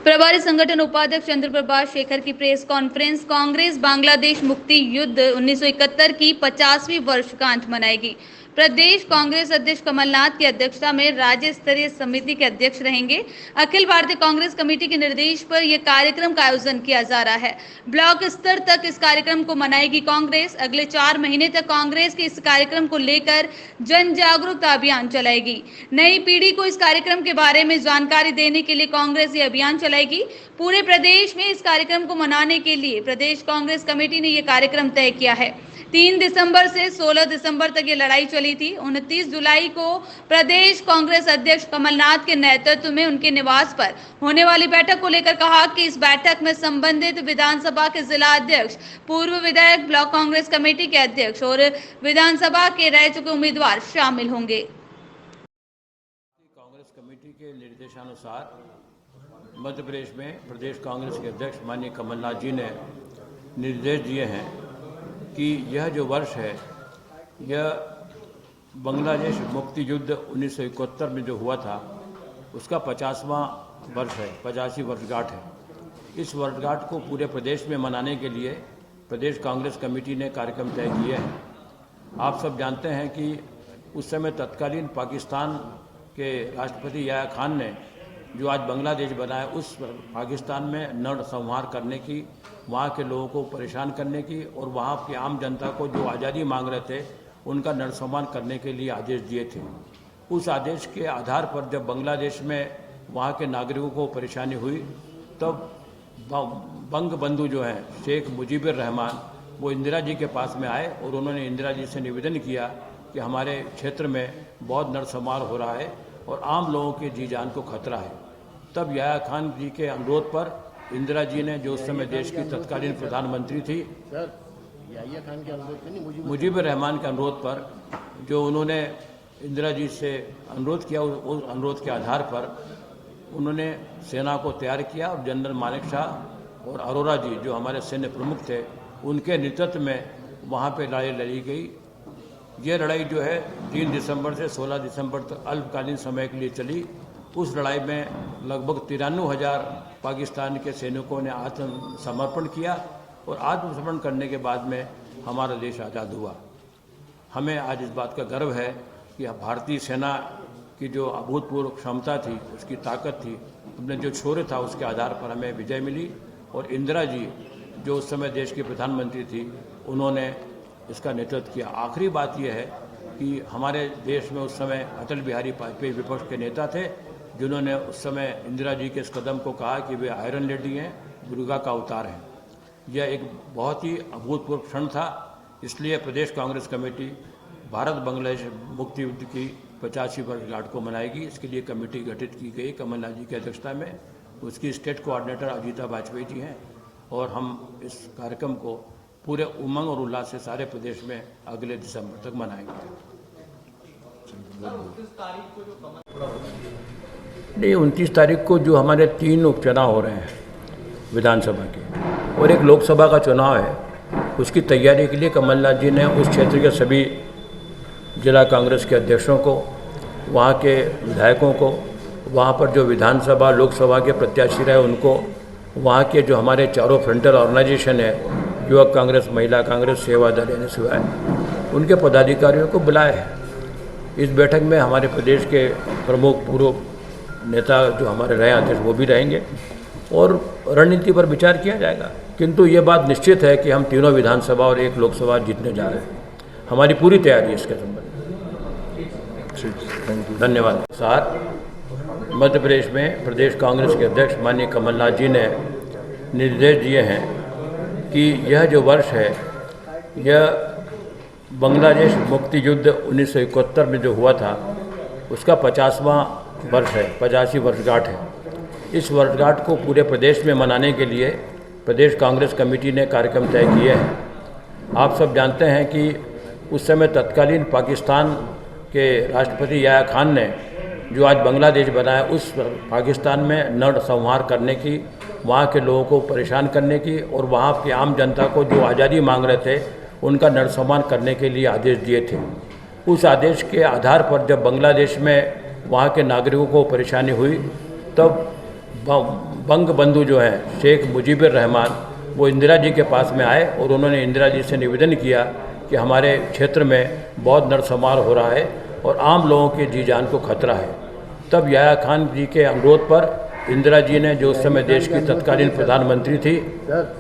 प्रभारी संगठन उपाध्यक्ष चंद्र प्रभाष शेखर की प्रेस कॉन्फ्रेंस। कांग्रेस बांग्लादेश मुक्ति युद्ध 1971 की 50वीं वर्षगांठ मनाएगी। प्रदेश कांग्रेस अध्यक्ष कमलनाथ की अध्यक्षता में राज्य स्तरीय समिति के अध्यक्ष रहेंगे। अखिल भारतीय कांग्रेस कमेटी के निर्देश पर यह कार्यक्रम का आयोजन किया जा रहा है। ब्लॉक स्तर तक इस कार्यक्रम को मनाएगी कांग्रेस। अगले 4 महीने तक कांग्रेस के इस कार्यक्रम को लेकर जन जागरूकता अभियान चलाएगी। नई पीढ़ी को इस कार्यक्रम के बारे में जानकारी देने के लिए कांग्रेस ये अभियान चलाएगी। पूरे प्रदेश में इस कार्यक्रम को मनाने के लिए प्रदेश कांग्रेस कमेटी ने यह कार्यक्रम तय किया है। 3 दिसंबर से 16 दिसंबर तक ये लड़ाई चली थी। 29 जुलाई को प्रदेश कांग्रेस अध्यक्ष कमलनाथ के नेतृत्व में उनके निवास पर होने वाली बैठक को लेकर कहा कि इस बैठक में संबंधित विधानसभा के जिला अध्यक्ष, पूर्व विधायक, ब्लॉक कांग्रेस कमेटी के अध्यक्ष और विधानसभा के रह चुके उम्मीदवार शामिल होंगे। कांग्रेस कमेटी के निर्देशानुसार मध्य प्रदेश में प्रदेश कांग्रेस के अध्यक्ष माननीय कमलनाथ जी ने निर्देश दिए हैं कि यह जो वर्ष है यह बांग्लादेश मुक्ति युद्ध 1971 में जो हुआ था उसका 50वां वर्ष है, 50वीं वर्षगांठ है। इस वर्षगांठ को पूरे प्रदेश में मनाने के लिए प्रदेश कांग्रेस कमेटी ने कार्यक्रम तय किए हैं। आप सब जानते हैं कि उस समय तत्कालीन पाकिस्तान के राष्ट्रपति याह्या खान ने जो आज बांग्लादेश बनाया, उस पाकिस्तान में नरसंहार करने की, वहाँ के लोगों को परेशान करने की और वहाँ की आम जनता को जो आज़ादी मांग रहे थे उनका नरसंहार करने के लिए आदेश दिए थे। उस आदेश के आधार पर जब बांग्लादेश में वहाँ के नागरिकों को परेशानी हुई तब बंग बंधु जो हैं शेख मुजीबुर रहमान वो इंदिरा जी के पास में आए और उन्होंने इंदिरा जी से निवेदन किया कि हमारे क्षेत्र में बहुत नरसंहार हो रहा है और आम लोगों के जी जान को खतरा है। तब याह्या खान जी के अनुरोध पर इंदिरा जी ने, जो उस समय देश की तत्कालीन प्रधानमंत्री थी, याह्या खान के अनुरोध पर नहीं, मुजीबुर रहमान के अनुरोध पर जो उन्होंने इंदिरा जी से अनुरोध किया, उस अनुरोध के आधार पर उन्होंने सेना को तैयार किया और जनरल मानेक शाह और अरोरा जी जो हमारे सैन्य प्रमुख थे उनके नेतृत्व में वहाँ पे लड़ाई लड़ी गई। ये लड़ाई जो है 3 दिसंबर से 16 दिसंबर तक अल्पकालीन समय के लिए चली। उस लड़ाई में लगभग 93,000 पाकिस्तान के सैनिकों ने आत्मसमर्पण किया और आत्मसमर्पण करने के बाद में हमारा देश आज़ाद हुआ। हमें आज इस बात का गर्व है कि भारतीय सेना की जो अभूतपूर्व क्षमता थी, उसकी ताकत थी, अपने जो शौर्य था उसके आधार पर हमें विजय मिली और इंदिरा जी जो उस समय देश की प्रधानमंत्री थी उन्होंने इसका नेतृत्व किया। आखिरी बात यह है कि हमारे देश में उस समय अटल बिहारी वाजपेयी विपक्ष के नेता थे जिन्होंने उस समय इंदिरा जी के इस कदम को कहा कि वे आयरन लेडी हैं, दुर्गा का अवतार हैं। यह एक बहुत ही अभूतपूर्व क्षण था। इसलिए प्रदेश कांग्रेस कमेटी भारत बांग्लादेश मुक्ति युद्ध की 50वीं वर्षगांठ को मनाएगी। इसके लिए कमेटी गठित की गई कमलनाथ जी की अध्यक्षता में। उसकी स्टेट कोऑर्डिनेटर अजीता वाजपेयी जी हैं और हम इस कार्यक्रम को पूरे उमंग और उल्लास से सारे प्रदेश में अगले दिसंबर तक मनाएंगे। नहीं, 29 तारीख को जो हमारे 3 उपचुनाव हो रहे हैं विधानसभा के और एक लोकसभा का चुनाव है, उसकी तैयारी के लिए कमलनाथ जी ने उस क्षेत्र के सभी जिला कांग्रेस के अध्यक्षों को, वहाँ के विधायकों को, वहाँ पर जो विधानसभा लोकसभा के प्रत्याशी रहे उनको, वहाँ के जो हमारे चारों फ्रंटल ऑर्गेनाइजेशन है, युवक कांग्रेस, महिला कांग्रेस, सेवा दल, NSY, उनके पदाधिकारियों को बुलाया है। इस बैठक में हमारे प्रदेश के प्रमुख पूर्व नेता जो हमारे रहे अध्यक्ष वो भी रहेंगे और रणनीति पर विचार किया जाएगा। किंतु ये बात निश्चित है कि हम तीनों विधानसभा और 1 लोकसभा जीतने जा रहे हैं। हमारी पूरी तैयारी है इसके संबंध में। धन्यवाद। साथ मध्य प्रदेश में प्रदेश कांग्रेस के अध्यक्ष माननीय कमलनाथ जी ने निर्देश दिए हैं कि यह जो वर्ष है यह बांग्लादेश मुक्ति युद्ध 1971 में जो हुआ था उसका 50वां वर्ष है, 50वीं वर्षगांठ है। इस वर्षगांठ को पूरे प्रदेश में मनाने के लिए प्रदेश कांग्रेस कमेटी ने कार्यक्रम तय किए हैं। आप सब जानते हैं कि उस समय तत्कालीन पाकिस्तान के राष्ट्रपति याह्या खान ने जो आज बांग्लादेश बनाया, उस पाकिस्तान में नरसंहार करने की, वहाँ के लोगों को परेशान करने की और वहाँ की आम जनता को जो आज़ादी मांग रहे थे उनका नरसंहार करने के लिए आदेश दिए थे। उस आदेश के आधार पर जब बांग्लादेश में वहाँ के नागरिकों को परेशानी हुई तब बंग बंधु जो हैं शेख मुजीबुर रहमान, वो इंदिरा जी के पास में आए और उन्होंने इंदिरा जी से निवेदन किया कि हमारे क्षेत्र में बहुत नरसंहार हो रहा है और आम लोगों के जी जान को खतरा है। तब याह्या खान जी के अनुरोध पर इंदिरा जी ने, जो उस समय देश की तत्कालीन प्रधानमंत्री थी, सर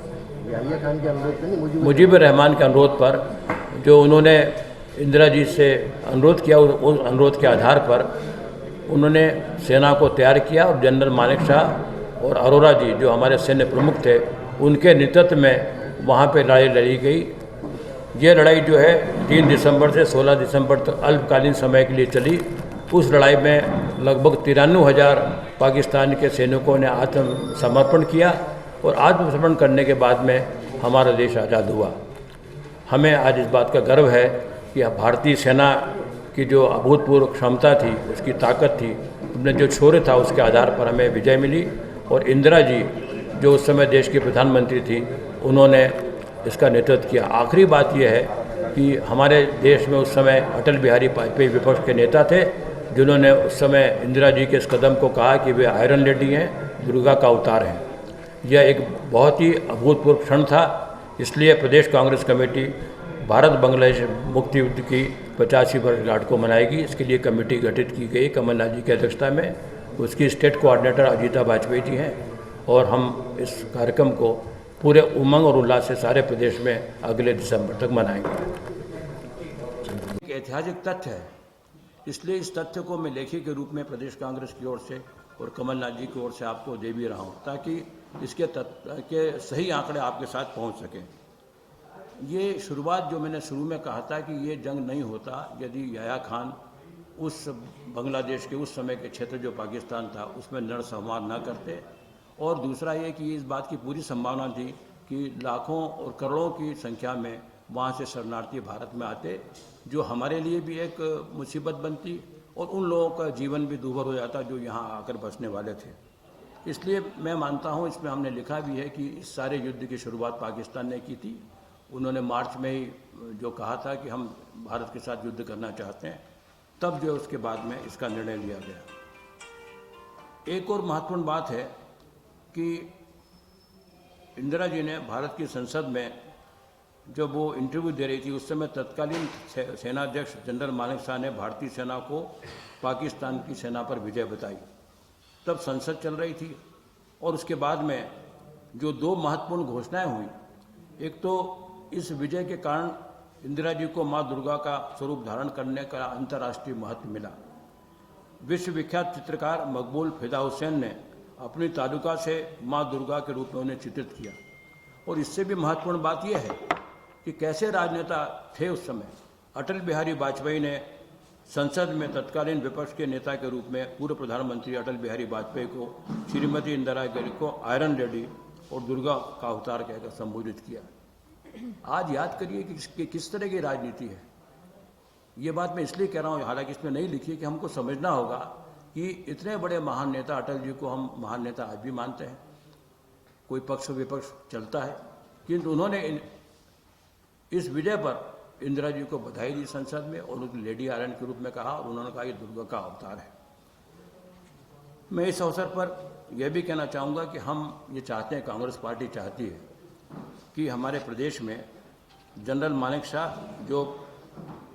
याहिया खान के अनुरोध पे नहीं, मुजीबुर रहमान के अनुरोध पर जो उन्होंने इंदिरा जी से अनुरोध किया, उस अनुरोध के आधार पर उन्होंने सेना को तैयार किया और जनरल मानेकशॉ और अरोरा जी, जो हमारे सैन्य प्रमुख थे, उनके नेतृत्व में वहाँ पे लड़ाई लड़ी गई। ये लड़ाई जो है 3 दिसंबर से 16 दिसंबर तक अल्पकालीन समय के लिए चली। उस लड़ाई में लगभग 93,000 पाकिस्तान के सैनिकों ने आत्मसमर्पण किया और आत्मसमर्पण करने के बाद में हमारा देश आज़ाद हुआ। हमें आज इस बात का गर्व है कि भारतीय सेना की जो अभूतपूर्व क्षमता थी, उसकी ताकत थी, उसमें जो शौर्य था, उसके आधार पर हमें विजय मिली। और इंदिरा जी, जो उस समय देश की प्रधानमंत्री थी, उन्होंने इसका नेतृत्व किया। आखिरी बात यह है कि हमारे देश में उस समय अटल बिहारी वाजपेयी विपक्ष के नेता थे, जिन्होंने उस समय इंदिरा जी के इस कदम को कहा कि वे आयरन लेडी हैं, दुर्गा का अवतार हैं। यह एक बहुत ही अभूतपूर्व क्षण था। इसलिए प्रदेश कांग्रेस कमेटी भारत बांग्लादेश मुक्ति युद्ध की 85वीं वर्षगांठ को मनाएगी। इसके लिए कमेटी गठित की गई कमलनाथ जी की अध्यक्षता में। उसकी स्टेट कोऑर्डिनेटर अजीता वाजपेयी जी हैं और हम इस कार्यक्रम को पूरे उमंग और उल्लास से सारे प्रदेश में अगले दिसंबर तक मनाएंगे। एक ऐतिहासिक तथ्य है, इसलिए इस तथ्य को मैं लेखी के रूप में प्रदेश कांग्रेस की ओर से और कमलनाथ जी की ओर से आपको दे भी रहा हूँ, ताकि इसके के सही आंकड़े आपके साथ पहुँच सकें। ये शुरुआत जो मैंने शुरू में कहा था कि ये जंग नहीं होता यदि याह्या खान उस बांग्लादेश के उस समय के क्षेत्र जो पाकिस्तान था उसमें नरसंहार न करते। और दूसरा ये कि इस बात की पूरी संभावना थी कि लाखों और करोड़ों की संख्या में वहाँ से शरणार्थी भारत में आते, जो हमारे लिए भी एक मुसीबत बनती और उन लोगों का जीवन भी दूभर हो जाता जो यहाँ आकर बसने वाले थे। इसलिए मैं मानता हूँ, इसमें हमने लिखा भी है कि इस सारे युद्ध की शुरुआत पाकिस्तान ने की थी। उन्होंने मार्च में ही जो कहा था कि हम भारत के साथ युद्ध करना चाहते हैं, तब जो उसके बाद में इसका निर्णय लिया गया। एक और महत्वपूर्ण बात है कि इंदिरा जी ने भारत की संसद में जब वो इंटरव्यू दे रही थी, उस समय तत्कालीन सेनाध्यक्ष जनरल मानेकशॉ ने भारतीय सेना को पाकिस्तान की सेना पर विजय बताई। तब संसद चल रही थी और उसके बाद में जो 2 महत्वपूर्ण घोषणाएं हुई, एक तो इस विजय के कारण इंदिरा जी को माँ दुर्गा का स्वरूप धारण करने का अंतर्राष्ट्रीय महत्व मिला। विश्व विख्यात चित्रकार मकबूल फिदा हुसैन ने अपनी तालुका से माँ दुर्गा के रूप में उन्हें चित्रित किया। और इससे भी महत्वपूर्ण बात यह है कि कैसे राजनेता थे उस समय। अटल बिहारी वाजपेयी ने संसद में तत्कालीन विपक्ष के नेता के रूप में पूर्व प्रधानमंत्री अटल बिहारी वाजपेयी को श्रीमती इंदिरा गांधी को आयरन लेडी और दुर्गा का अवतार कहकर संबोधित किया। आज याद करिए कि किस तरह की राजनीति है। ये बात मैं इसलिए कह रहा हूँ, हालांकि इसमें नहीं लिखी है, कि हमको समझना होगा कि इतने बड़े महान नेता अटल जी को हम महान नेता आज भी मानते हैं। कोई पक्ष विपक्ष चलता है, किंतु उन्होंने इस विजय पर इंदिरा जी को बधाई दी संसद में और उनको लेडी आयरन के रूप में कहा और उन्होंने कहा ये दुर्गा का अवतार है। मैं इस अवसर पर यह भी कहना चाहूँगा कि हम ये चाहते हैं, कांग्रेस पार्टी चाहती है कि हमारे प्रदेश में जनरल मानेकशॉ जो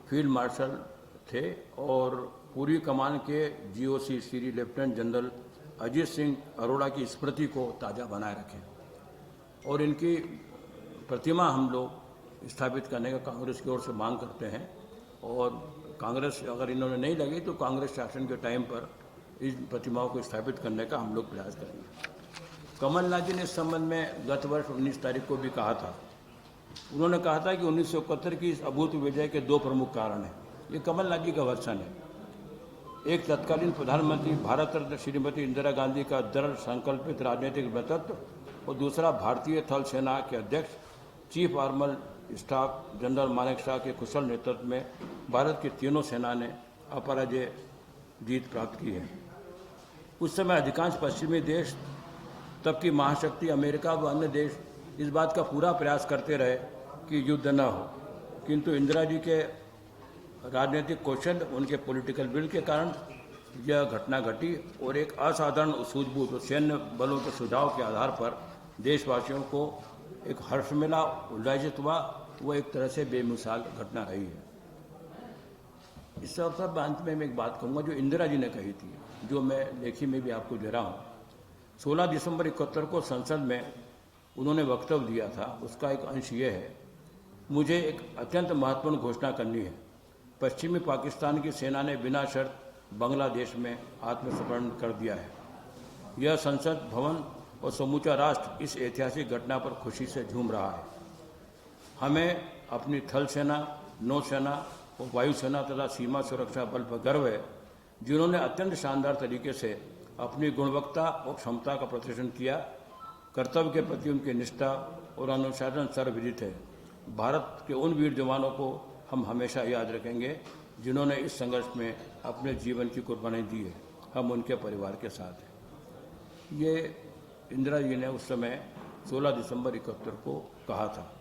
फील्ड मार्शल थे और पूर्वी कमान के GOC Shri lieutenant general Ajit Singh Arora की स्मृति को ताज़ा बनाए रखें और इनकी प्रतिमा हम लोग स्थापित करने का कांग्रेस की ओर से मांग करते हैं। और कांग्रेस अगर इन्होंने नहीं लगी तो कांग्रेस शासन के टाइम पर इस प्रतिमाओं को स्थापित करने का हम लोग प्रयास करेंगे। कमलनाथ जी ने इस संबंध में गत वर्ष 19 तारीख को भी कहा था। उन्होंने कहा था कि 1971 की इस अभूतपूर्व विजय के 2 प्रमुख कारण हैं। ये कमलनाथ जी का वर्षन है। एक, तत्कालीन प्रधानमंत्री भारत रत्न श्रीमती इंदिरा गांधी का दृढ़ संकल्पित राजनीतिक व्यक्तित्व और दूसरा, भारतीय थल सेना के अध्यक्ष chief armour staff general Manekshaw के कुशल नेतृत्व में भारत की तीनों सेना ने अपराजय जीत प्राप्त की है। उस समय अधिकांश पश्चिमी देश, तब की महाशक्ति अमेरिका व अन्य देश इस बात का पूरा प्रयास करते रहे कि युद्ध न हो, किंतु इंदिरा जी के राजनीतिक कौशल, उनके पॉलिटिकल विल के कारण यह घटना घटी और एक असाधारण सूझबूझ और सैन्य बलों के सुझाव के आधार पर देशवासियों को एक हर्ष मिला, उल्लासित हुआ। वो एक तरह से बेमिसाल घटना रही है। इस अवसर पर अंत में मैं एक बात कहूँगा जो इंदिरा जी ने कही थी, जो मैं लेखी में भी आपको दे रहा हूँ। 16 दिसंबर 71 को संसद में उन्होंने वक्तव्य दिया था, उसका एक अंश ये है, मुझे एक अत्यंत महत्वपूर्ण घोषणा करनी है। पश्चिमी पाकिस्तान की सेना ने बिना शर्त बांग्लादेश में आत्मसमर्पण कर दिया है। यह संसद भवन और समूचा राष्ट्र इस ऐतिहासिक घटना पर खुशी से झूम रहा है। हमें अपनी थल सेना, नौसेना और वायुसेना तथा सीमा सुरक्षा बल पर गर्व है, जिन्होंने अत्यंत शानदार तरीके से अपनी गुणवत्ता और क्षमता का प्रदर्शन किया। कर्तव्य के प्रति उनकी निष्ठा और अनुशासन सर्वविदित है। भारत के उन वीर जवानों को हम हमेशा याद रखेंगे जिन्होंने इस संघर्ष में अपने जीवन की कुर्बानी दी है। हम उनके परिवार के साथ हैं। ये इंदिरा जी ने उस समय 16 दिसंबर 71 को कहा था।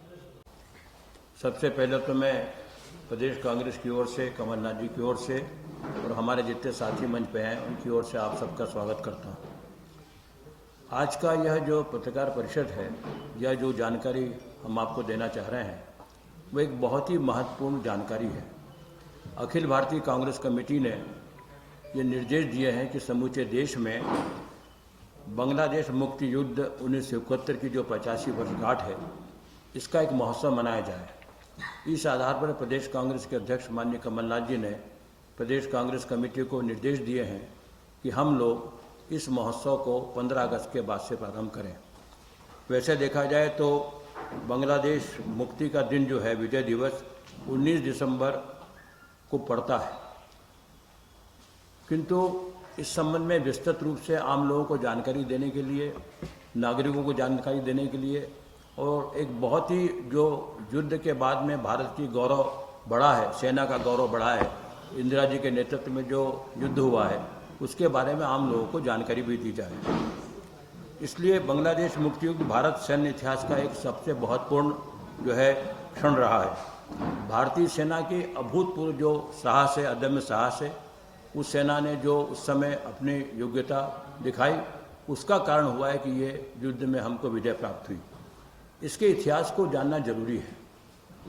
सबसे पहले तो मैं प्रदेश कांग्रेस की ओर से, कमलनाथ जी की ओर से और हमारे जितने साथी मंच पे हैं उनकी ओर से आप सबका स्वागत करता हूँ। आज का यह जो पत्रकार परिषद है, यह जो जानकारी हम आपको देना चाह रहे हैं, वो एक बहुत ही महत्वपूर्ण जानकारी है। अखिल भारतीय कांग्रेस कमेटी ने ये निर्देश दिए हैं कि समूचे देश में बांग्लादेश मुक्ति युद्ध 1971 की जो 85 वर्षगांठ है, इसका एक महोत्सव मनाया जाए। इस आधार पर प्रदेश कांग्रेस के अध्यक्ष माननीय कमलनाथ जी ने प्रदेश कांग्रेस कमेटी को निर्देश दिए हैं कि हम लोग इस महोत्सव को 15 अगस्त के बाद से प्रारंभ करें। वैसे देखा जाए तो बांग्लादेश मुक्ति का दिन जो है, विजय दिवस, 19 दिसंबर को पड़ता है, किंतु इस संबंध में विस्तृत रूप से आम लोगों को जानकारी देने के लिए, नागरिकों को जानकारी देने के लिए और एक बहुत ही जो युद्ध के बाद में भारत की गौरव बढ़ा है, सेना का गौरव बढ़ा है, इंदिरा जी के नेतृत्व में जो युद्ध हुआ है, उसके बारे में आम लोगों को जानकारी भी दी जाए। इसलिए बांग्लादेश मुक्ति युद्ध भारत सैन्य इतिहास का एक सबसे महत्वपूर्ण जो है क्षण रहा है। भारतीय सेना की अभूतपूर्व जो साहस है, अदम्य साहस है, उस सेना ने जो उस समय अपनी योग्यता दिखाई, उसका कारण हुआ है कि ये युद्ध में हमको विजय प्राप्त हुई। इसके इतिहास को जानना जरूरी है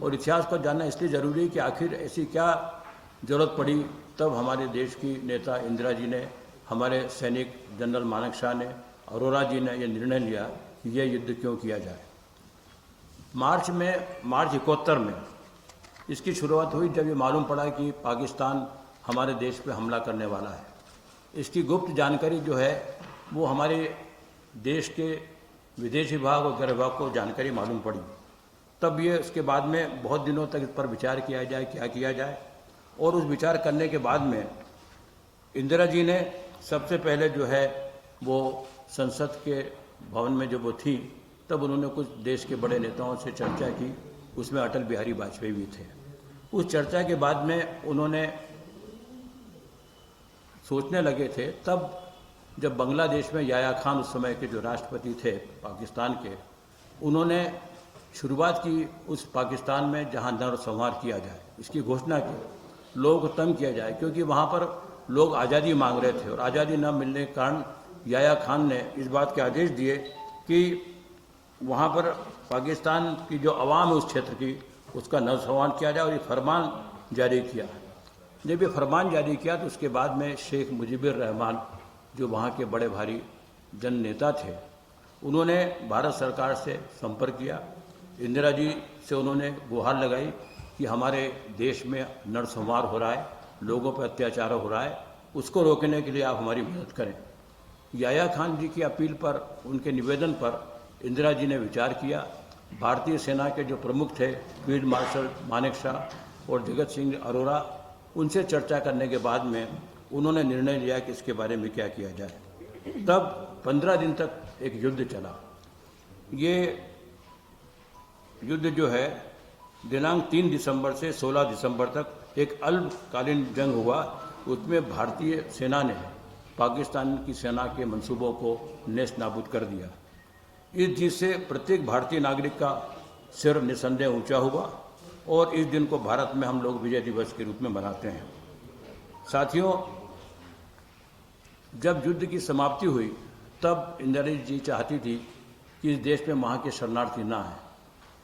और इतिहास को जानना इसलिए ज़रूरी है कि आखिर ऐसी क्या ज़रूरत पड़ी, तब हमारे देश की नेता इंदिरा जी ने, हमारे सैनिक जनरल मानेकशॉ ने, अरोरा जी ने यह निर्णय लिया कि यह युद्ध क्यों किया जाए। मार्च 71 में इसकी शुरुआत हुई, जब ये मालूम पड़ा कि पाकिस्तान हमारे देश पे हमला करने वाला है। इसकी गुप्त जानकारी जो है वो हमारे देश के विदेश विभाग और गृह विभाग को जानकारी मालूम पड़ी। तब ये उसके बाद में बहुत दिनों तक इस पर विचार किया जाए, क्या किया जाए, और उस विचार करने के बाद में इंदिरा जी ने सबसे पहले जो है वो संसद के भवन में जब वो थी, तब उन्होंने कुछ देश के बड़े नेताओं से चर्चा की। उसमें अटल बिहारी वाजपेयी भी थे। उस चर्चा के बाद में उन्होंने सोचने लगे थे, तब जब बांग्लादेश में याया खान उस समय के जो राष्ट्रपति थे पाकिस्तान के, उन्होंने शुरुआत की उस पाकिस्तान में जहां नरसंहार किया जाए, इसकी घोषणा की, लोगों को तंग किया जाए, क्योंकि वहां पर लोग आज़ादी मांग रहे थे और आज़ादी न मिलने के कारण याया खान ने इस बात के आदेश दिए कि वहां पर पाकिस्तान की जो अवाम है उस क्षेत्र की, उसका नरसंहार किया जाए, और ये फरमान जारी किया। जब ये फरमान जारी किया तो उसके बाद में शेख मुजीबुर रहमान, जो वहाँ के बड़े भारी जन नेता थे, उन्होंने भारत सरकार से संपर्क किया। इंदिरा जी से उन्होंने गुहार लगाई कि हमारे देश में नरसंहार हो रहा है, लोगों पर अत्याचार हो रहा है, उसको रोकने के लिए आप हमारी मदद करें। याया खान जी की अपील पर, उनके निवेदन पर इंदिरा जी ने विचार किया। भारतीय सेना के जो प्रमुख थे, फील्ड मार्शल मानेकशॉ और जगत सिंह अरोरा, उनसे चर्चा करने के बाद में उन्होंने निर्णय लिया कि इसके बारे में क्या किया जाए। तब 15 दिन तक एक युद्ध चला। ये युद्ध जो है दिनांक 3 दिसंबर से 16 दिसंबर तक एक अल्पकालीन जंग हुआ। उसमें भारतीय सेना ने पाकिस्तान की सेना के मंसूबों को नेस्त नाबूद कर दिया। इस जीत से प्रत्येक भारतीय नागरिक का सिर निसंदेह ऊंचा हुआ और इस दिन को भारत में हम लोग विजय दिवस के रूप में मनाते हैं। साथियों, जब युद्ध की समाप्ति हुई तब इंदिरा जी चाहती थी कि इस देश में वहाँ के शरणार्थी ना हैं,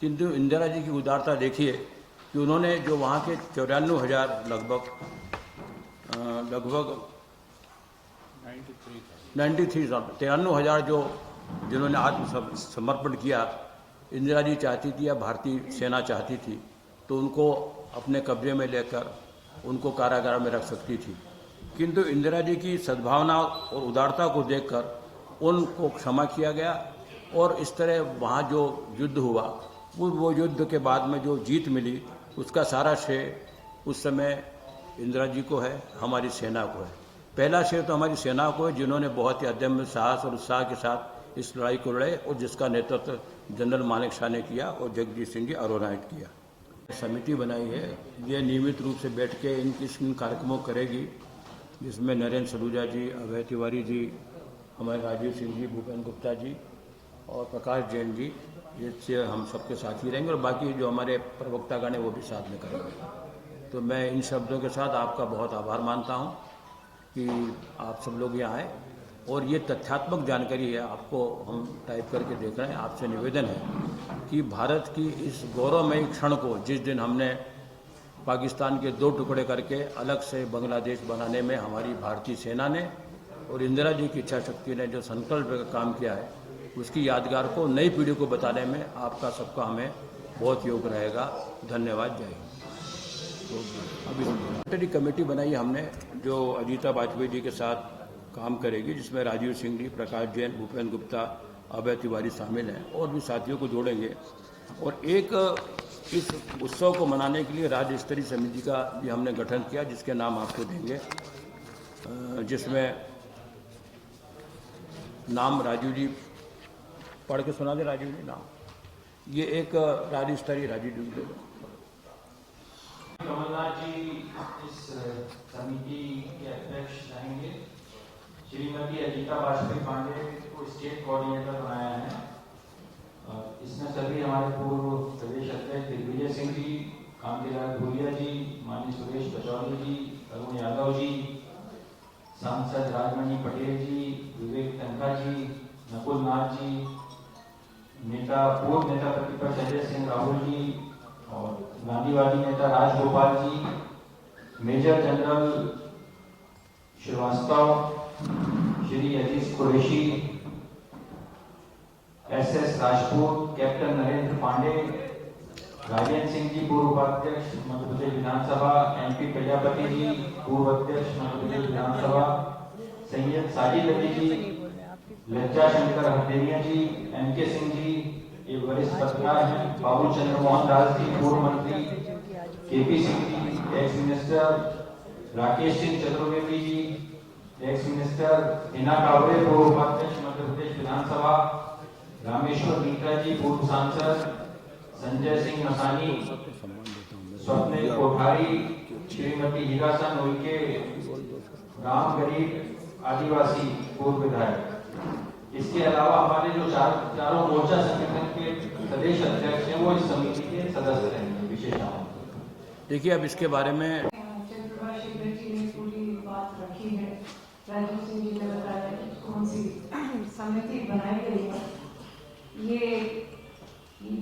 किंतु इंदिरा जी की उदारता देखिए कि उन्होंने जो वहाँ के 94,000 लगभग 93,000 जो जिन्होंने आत्मसमर्पण किया, इंदिरा जी चाहती थी या भारतीय सेना चाहती थी तो उनको अपने कब्जे में लेकर उनको कारागार में रख सकती थी, किंतु इंदिरा जी की सद्भावना और उदारता को देखकर उनको क्षमा किया गया और इस तरह वहाँ जो युद्ध हुआ वो युद्ध के बाद में जो जीत मिली उसका सारा श्रेय उस समय इंदिरा जी को है, हमारी सेना को है। पहला श्रेय तो हमारी सेना को है जिन्होंने बहुत ही अदम्य साहस और उत्साह के साथ इस लड़ाई को लड़े और जिसका नेतृत्व जनरल मानेकशॉ ने किया और जगदीश सिंह जी अरोरा ने किया। समिति बनाई है, ये नियमित रूप से बैठ के इन कार्यक्रमों करेगी, जिसमें नरेंद्र सलूजा जी, अभय तिवारी जी, हमारे राजीव सिंह जी, भूपेंद्र गुप्ता जी और प्रकाश जैन जी, इससे हम सबके साथ ही रहेंगे और बाकी जो हमारे प्रवक्तागण हैं वो भी साथ में करेंगे। तो मैं इन शब्दों के साथ आपका बहुत आभार मानता हूँ कि आप सब लोग यहाँ आए और ये तथ्यात्मक जानकारी है, आपको हम टाइप करके देख रहे हैं। आपसे निवेदन है कि भारत की इस गौरवमयी क्षण को, जिस दिन हमने पाकिस्तान के 2 टुकड़े करके अलग से बांग्लादेश बनाने में हमारी भारतीय सेना ने और इंदिरा जी की इच्छा शक्ति ने जो संकल्प का काम किया है, उसकी यादगार को नई पीढ़ी को बताने में आपका सबका हमें बहुत योग रहेगा। धन्यवाद। जय हिंद। अभी मॉनिटरी कमेटी बनाई हमने जो अजीता वाजपेयी जी के साथ काम करेगी, जिसमें राजीव सिंह जी, प्रकाश जैन, भूपेंद्र गुप्ता, अभय तिवारी शामिल हैं और भी साथियों को जोड़ेंगे। और एक इस उत्सव को मनाने के लिए राज्य स्तरीय समिति का भी हमने गठन किया, जिसके नाम आपको देंगे, जिसमें नाम राजीव जी पढ़ के सुना दे। राजीव जी नाम, ये एक राज्य स्तरीय राजीव जी दे दो। कमलनाथ जी इस समिति के अध्यक्ष रहेंगे। श्रीमती अजीता वाजपेयी पांडे को स्टेट कोऑर्डिनेटर बनाया है। इसमें सभी हमारे पूर्व प्रदेश अध्यक्ष दिग्विजय सिंह जी, कांतिलाल भूरिया जी, माननीय सुरेश पचौरी जी, अरुण यादव जी, सांसद राजमणि पटेल जी, विवेक तनखा जी, नकुल नाथ जी, पूर्व नेता प्रतिपक्ष अजय सिंह राहुल जी और गांधीवादी नेता राजगोपाल जी, मेजर जनरल श्रीवास्तव, श्री अजीज कुरैशी, SS राजपूत, कैप्टन नरेंद्र पांडे, राजेंद्र सिंह जी, पूर्व उपाध्यक्ष मध्य प्रदेश विधानसभा, MP प्रजापति जी, पूर्व अध्यक्ष मध्य प्रदेश विधानसभा, सैयद साजिद अली जी, लज्जा शंकर हरदेनिया जी, MK सिंह जी, ये वरिष्ठ पत्रकार हैं, बाबू चंद्र मोहन दास जी, पूर्व मंत्री, KP Singh ji, ex minister, Rakesh Singh Chaturvedi ji, ex minister, Hina Kaware, पूर्व उपाध्यक्ष मध्य प्रदेश विधानसभा, रामेश्वर मीठा जी, पूर्व सांसद, संजय सिंह मसानी, स्वप्निल कोठारी, श्रीमती हीरासन उइके, राम गरीब आदिवासी पूर्व विधायक। इसके अलावा हमारे जो चारों मोर्चा संगठन के प्रदेश अध्यक्ष हैं वो इस समिति के सदस्य रहेंगे। विशेष देखिए, अब इसके बारे में पूरी बात रखी है। राजीव सिंह जी ने बताया कि कौन सी समिति बनाई गई है। ये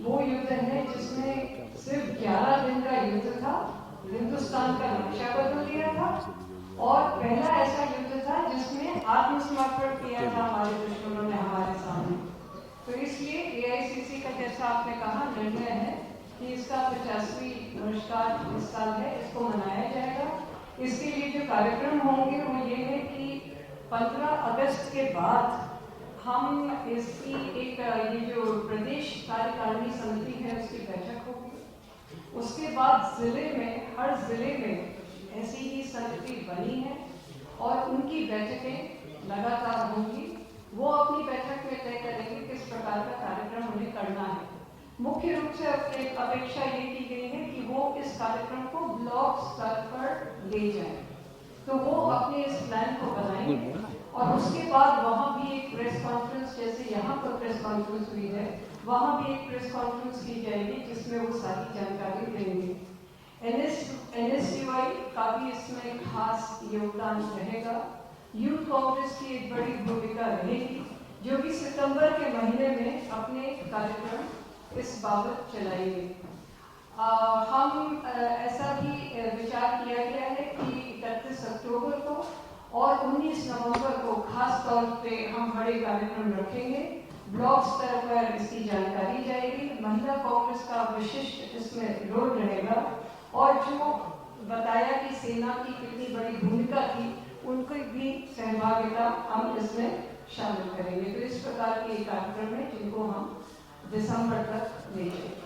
वो युद्ध है जिसमें सिर्फ 11 दिन का युद्ध था, हिंदुस्तान का नक्शा बदल दिया था और पहला ऐसा युद्ध था जिसमें आत्मसमर्पण किया था हमारे दुश्मनों ने हमारे सामने। तो इसलिए AICC का, जैसा आपने कहा, निर्णय है कि इसका 50वीं वर्षगांठ इस साल है, इसको मनाया जाएगा। इसके लिए जो कार्यक्रम होंगे वो ये है कि 15 अगस्त के बाद हम इसकी एक ये जो प्रदेश कार्यकारिणी समिति है उसकी बैठक होगी। उसके बाद जिले में, हर जिले में ऐसी ही समिति बनी है और उनकी बैठकें लगातार होंगी। वो अपनी बैठक में तय करेंगे किस प्रकार का कार्यक्रम उन्हें करना है। मुख्य रूप से अपेक्षा ये की गई है कि वो इस कार्यक्रम को ब्लॉक स्तर पर ले जाएं, तो वो अपने इस प्लान को बनाएंगे और उसके बाद वहाँ भी एक प्रेस कॉन्फ्रेंस, जैसे यहाँ पर प्रेस कॉन्फ्रेंस हुई है, वहाँ भी एक प्रेस कॉन्फ्रेंस की जाएगी जिसमें वो सारी जानकारी देंगे। NSTY का भी इसमें खास योगदान रहेगा। यूथ कांग्रेस की एक बड़ी भूमिका रहेगी, जो कि सितंबर के महीने में अपने कार्यक्रम इस बाबत चलाएंगे। हम ऐसा भी विचार किया गया है कि 31 अक्टूबर को और 19 नवंबर को खास तौर पे हम बड़े कार्यक्रम रखेंगे। ब्लॉक स्तर पर इसकी जानकारी जाएगी, महिला कांग्रेस का विशिष्ट इसमें रोल रहेगा और जो बताया कि सेना की कितनी बड़ी भूमिका थी, उनकी भी सहभागिता हम इसमें शामिल करेंगे। तो इस प्रकार के कार्यक्रम है जिनको हम दिसंबर तक ले जाएंगे।